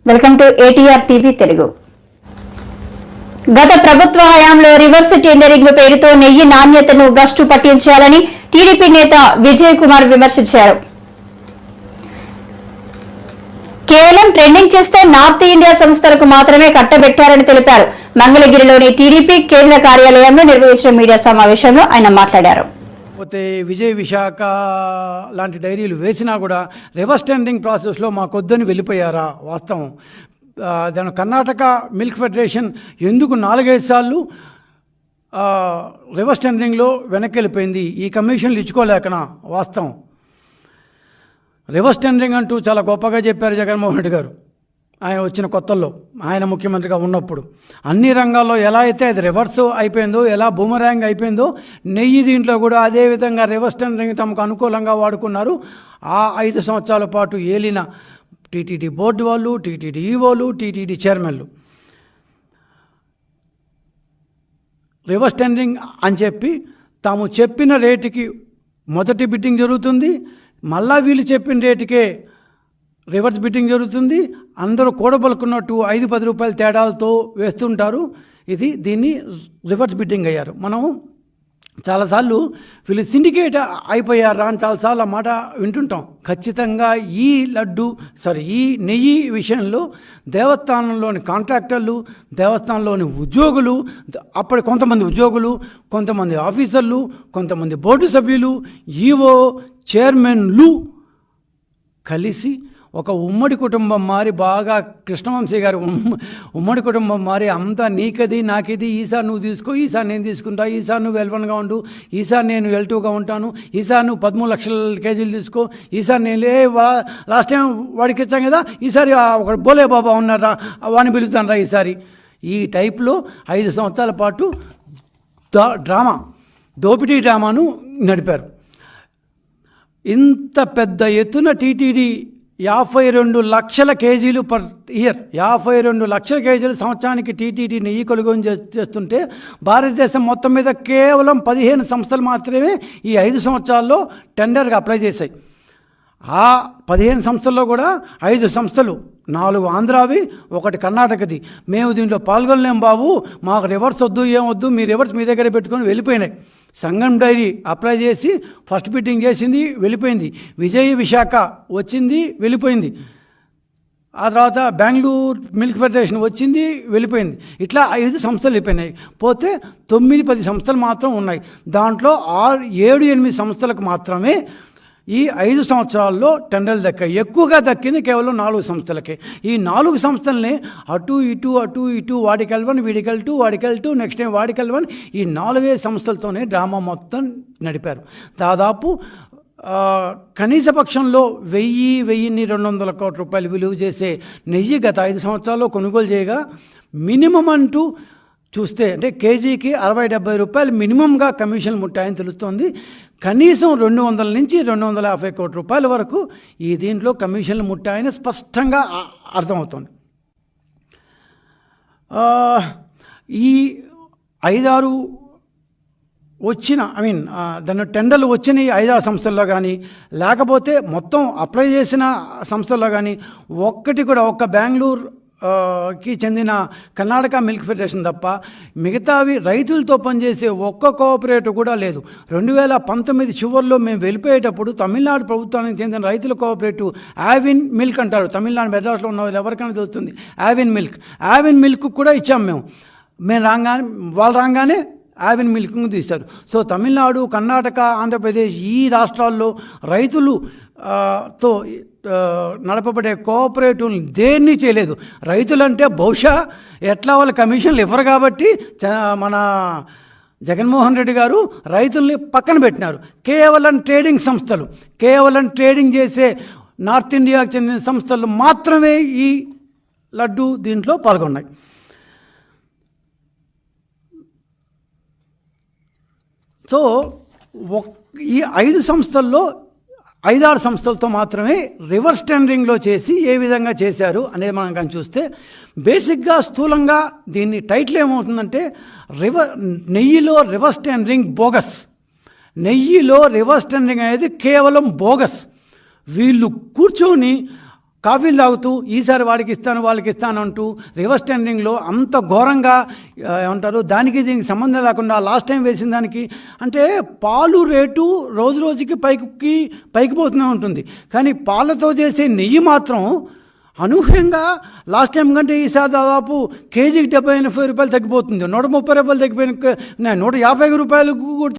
Welcome to ATR TV Telugu. గత ప్రభుత్వ హయాంలో రివర్స్ టెండరింగ్ పేరుతో నెయ్యి నాణ్యతను భ్రష్టు పట్టించాలని టీడీపీ నేత విజయ్ కుమార్ విమర్శించారు. కేవలం ట్రెండింగ్ చేస్తే నార్త్ ఇండియా సంస్థలకు మాత్రమే కట్టబెట్టారని తెలిపారు. మంగళగిరిలోని టీడీపీ కేంద్ర కార్యాలయంలో నిర్వహించిన మీడియా సమావేశంలో ఆయన మాట్లాడారు. పోతే విజయ్ విశాఖ లాంటి డైరీలు వేసినా కూడా రివర్స్ టెండరింగ్ ప్రాసెస్లో మాకొద్దని వెళ్ళిపోయారా? వాస్తవం. దాని కర్ణాటక మిల్క్ ఫెడరేషన్ ఎందుకు 4-5 సార్లు రివర్స్ టెండరింగ్లో వెనక్కి వెళ్ళిపోయింది? ఈ కమిషన్లు ఇచ్చుకోలేకనా? వాస్తవం. రివర్స్ టెండరింగ్ అంటూ చాలా గొప్పగా చెప్పారు జగన్మోహన్ రెడ్డి గారు ఆయన వచ్చిన కొత్తల్లో, ఆయన ముఖ్యమంత్రిగా ఉన్నప్పుడు. అన్ని రంగాల్లో ఎలా అయితే అది రివర్స్ అయిపోయిందో, ఎలా బూమరాంగ్ అయిపోయిందో, నెయ్యి దీంట్లో కూడా అదేవిధంగా రివర్స్ టెండరింగ్ తమకు అనుకూలంగా వాడుకున్నారు. ఆ 5 సంవత్సరాల పాటు ఏలిన టీటీడీ బోర్డు వాళ్ళు, టీటీడీ ఈవోలు, టీటీడీ చైర్మన్లు రివర్స్ టెండరింగ్ అని చెప్పి తాము చెప్పిన రేటుకి మొదటి బిడ్డింగ్ జరుగుతుంది, మళ్ళా వీళ్ళు చెప్పిన రేటుకే రివర్స్ బిడ్డింగ్ జరుగుతుంది. అందరూ కూడబలుకున్నట్టు 5-10 రూపాయల తేడాలతో వేస్తుంటారు. దీన్ని రివర్స్ బిడ్డింగ్ అయ్యారు. మనం చాలాసార్లు వీళ్ళు సిండికేట్ అయిపోయారా అని చాలాసార్లు ఆ మాట వింటుంటాం. ఖచ్చితంగా ఈ నెయ్యి విషయంలో దేవస్థానంలోని కాంట్రాక్టర్లు, దేవస్థానంలోని ఉద్యోగులు, అప్పటి కొంతమంది ఉద్యోగులు, కొంతమంది ఆఫీసర్లు, కొంతమంది బోర్డు సభ్యులు, ఈవో, చైర్మన్లు కలిసి ఒక ఉమ్మడి కుటుంబం మారి, బాగా కృష్ణవంశీ గారు ఉమ్మడి కుటుంబం మారి, అంతా నీకది నాకిది, ఈసారి నువ్వు తీసుకో, ఈసారి నేను తీసుకుంటా, ఈసారి నువ్వు L1గా ఉండు, ఈసారి నేను L2గా ఉంటాను, ఈసారి నువ్వు 13 లక్షల కేజీలు తీసుకో, ఈసారి నేను లాస్ట్ టైం వాడికి ఇచ్చాం కదా, ఈసారి ఒక బోలే బాబా ఉన్నారా వాడిని పిలుస్తాను రా ఈసారి. ఈ టైప్లో 5 సంవత్సరాల పాటు దోపిడీ డ్రామాను నడిపారు. ఇంత పెద్ద ఎత్తున టీటీడీ 52 లక్షల కేజీలు పర్ ఇయర్, 52 లక్షల కేజీలు సంవత్సరానికి టీటీడీ నెయ్యి కొనుగోలు చేస్తుంటే, భారతదేశం మొత్తం మీద కేవలం 15 సంస్థలు మాత్రమే ఈ 5 సంవత్సరాల్లో టెండర్గా అప్లై చేశాయి. ఆ 15 సంస్థల్లో కూడా 5 సంస్థలు, 4 ఆంధ్రావి, 1 కర్ణాటకది. మేము దీంట్లో పాల్గొనలేం బాబు, మాకు రివర్స్ వద్దు, ఏమొద్దు, మీ రివర్స్ మీ దగ్గర పెట్టుకొని వెళ్ళిపోయినాయి. సంగం డైరీ అప్లై చేసి ఫస్ట్ బిడ్డింగ్ చేసింది, వెళ్ళిపోయింది. విజయ్ విశాఖ వచ్చింది, వెళ్ళిపోయింది. ఆ తర్వాత బెంగళూరు మిల్క్ ఫెడరేషన్ వచ్చింది, వెళ్ళిపోయింది. ఇట్లా 5 సంస్థలు వెళ్ళిపోయినాయి. పోతే 9-10 సంస్థలు మాత్రం ఉన్నాయి. దాంట్లో 7-8 సంస్థలకు మాత్రమే ఈ 5 సంవత్సరాల్లో టెండర్లు దక్కాయి. ఎక్కువగా దక్కింది కేవలం 4 సంస్థలకే. ఈ 4 సంస్థల్ని అటు ఇటు వాడికి L1, వీడికి L2, వాడికి L2, నెక్స్ట్ టైం వాడికి L1, ఈ 4 సంస్థలతోనే డ్రామా మొత్తం నడిపారు. దాదాపు కనీస పక్షంలో 1000-1200 కోట్ల రూపాయలు విలువ చేసే నెయ్యి గత 5 సంవత్సరాల్లో కొనుగోలు చేయగా, మినిమం అంటూ చూస్తే అంటే కేజీకి 60-70 రూపాయలు మినిమంగా కమిషన్లు ముట్టాయని తెలుస్తోంది. కనీసం 200 నుంచి 250 కోట్ల రూపాయల వరకు ఈ దీంట్లో కమిషన్లు ముట్టాయని స్పష్టంగా అర్థమవుతుంది. ఈ 5-6 వచ్చిన దాని టెండర్లు వచ్చిన ఈ 5-6 సంస్థల్లో కానీ, లేకపోతే మొత్తం అప్లై చేసిన సంస్థల్లో కానీ ఒక్క బెంగళూరు కి చెందిన కర్ణాటక మిల్క్ ఫెడరేషన్ తప్ప మిగతావి రైతులతో పనిచేసే ఒక్క కోఆపరేటివ్ కూడా లేదు. 2019 చివరిలో మేము వెళ్ళిపోయేటప్పుడు తమిళనాడు ప్రభుత్వానికి చెందిన రైతుల కోఆపరేటివ్ ఆవిన్ మిల్క్ అంటారు. తమిళనాడు మెడ్రాస్లో ఉన్న వాళ్ళు ఎవరికైనా తెలుస్తుంది. ఆవిన్ మిల్క్ కూడా ఇచ్చాం మేము వాళ్ళు రాగానే ఆవిన్ మిల్క్ను తీస్తారు. సో తమిళనాడు, కర్ణాటక, ఆంధ్రప్రదేశ్ ఈ రాష్ట్రాల్లో రైతులు తో నడపబడే కోఆపరేటివ్ని దేన్ని చేయలేదు. రైతులంటే బహుశా ఎట్లా వాళ్ళ కమిషన్లు ఇవ్వరు కాబట్టి మన జగన్మోహన్ రెడ్డి గారు రైతుల్ని పక్కన పెట్టినారు. కేవలం ట్రేడింగ్ చేసే నార్త్ ఇండియాకు చెందిన సంస్థలు మాత్రమే ఈ లడ్డు దీంట్లో పాల్గొన్నాయి. సో ఈ 5 సంస్థల్లో 5-6 సంస్థలతో మాత్రమే రివర్స్ టెండరింగ్లో చేసి ఏ విధంగా చేశారు అనేది మనం కానీ చూస్తే, బేసిక్గా స్థూలంగా దీన్ని టైటిల్ ఏమవుతుందంటే నెయ్యిలో రివర్స్ టెండరింగ్ బోగస్. నెయ్యిలో రివర్స్ టెండరింగ్ అనేది కేవలం బోగస్. వీళ్ళు కూర్చొని కాఫీలు తాగుతూ ఈసారి వాడికి ఇస్తాను వాళ్ళకి ఇస్తాను అంటూ రివర్స్ టెండరింగ్లో అంత ఘోరంగా ఏమంటారు దానికి దీనికి సంబంధం లేకుండా లాస్ట్ టైం వేసిన దానికి అంటే పాలు రేటు రోజు రోజుకి పైకి పోతూనే ఉంటుంది. కానీ పాలతో చేసే నెయ్యి మాత్రం అనూహ్యంగా లాస్ట్ టైం కంటే ఈసారి దాదాపు కేజీకి 70-80 రూపాయలు తగ్గిపోతుంది. 130 రూపాయలు తగ్గిపోయిన 150 రూపాయలకు